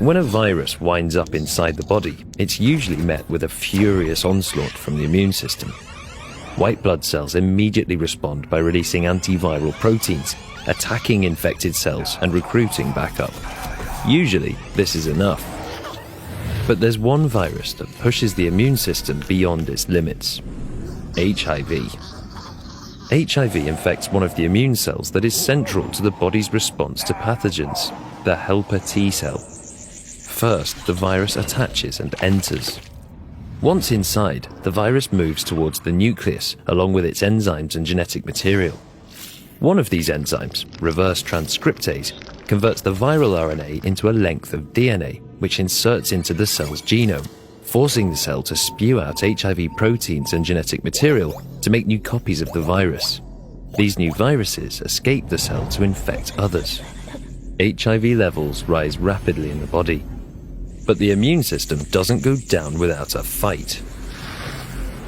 When a virus winds up inside the body, it's usually met with a furious onslaught from the immune system. White blood cells immediately respond by releasing antiviral proteins, attacking infected cells and recruiting backup. Usually, this is enough. But there's one virus that pushes the immune system beyond its limits: HIV. HIV infects one of the immune cells that is central to the body's response to pathogens, the helper T cell. First, the virus attaches and enters. Once inside, the virus moves towards the nucleus along with its enzymes and genetic material. One of these enzymes, reverse transcriptase, converts the viral RNA into a length of DNA, which inserts into the cell's genome, forcing the cell to spew out HIV proteins and genetic material to make new copies of the virus. These new viruses escape the cell to infect others. HIV levels rise rapidly in the body. But the immune system doesn't go down without a fight.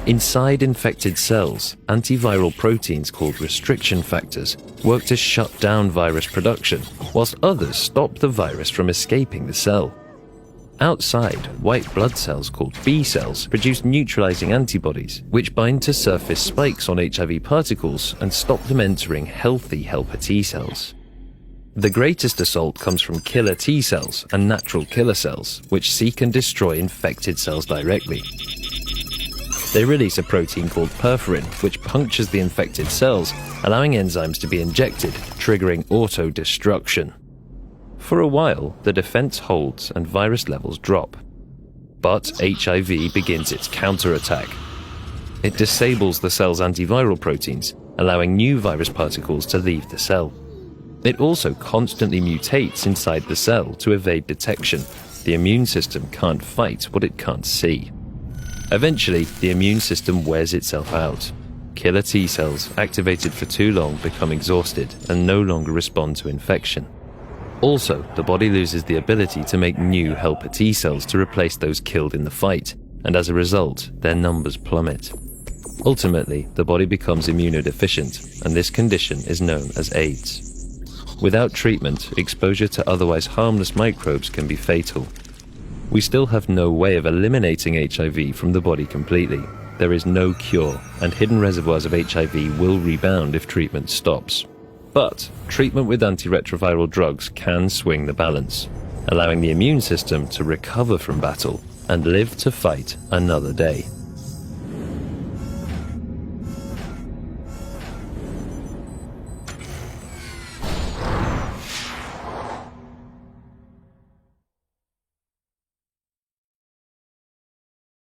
Inside infected cells, antiviral proteins called restriction factors work to shut down virus production, whilst others stop the virus from escaping the cell. Outside, white blood cells called B cells produce neutralizing antibodies, which bind to surface spikes on HIV particles and stop them entering healthy helper T cells. The greatest assault comes from killer T cells and natural killer cells, which seek and destroy infected cells directly. They release a protein called perforin, which punctures the infected cells, allowing enzymes to be injected, triggering auto-destruction. For a while, the defense holds and virus levels drop. But HIV begins its counterattack. It disables the cell's antiviral proteins, allowing new virus particles to leave the cell. It also constantly mutates inside the cell to evade detection. The immune system can't fight what it can't see. Eventually, the immune system wears itself out. Killer T cells activated for too long become exhausted and no longer respond to infection. Also, the body loses the ability to make new helper T cells to replace those killed in the fight, and as a result, their numbers plummet. Ultimately, the body becomes immunodeficient, and this condition is known as AIDS. Without treatment, exposure to otherwise harmless microbes can be fatal. We still have no way of eliminating HIV from the body completely. There is no cure, and hidden reservoirs of HIV will rebound if treatment stops. But treatment with antiretroviral drugs can swing the balance, allowing the immune system to recover from battle and live to fight another day.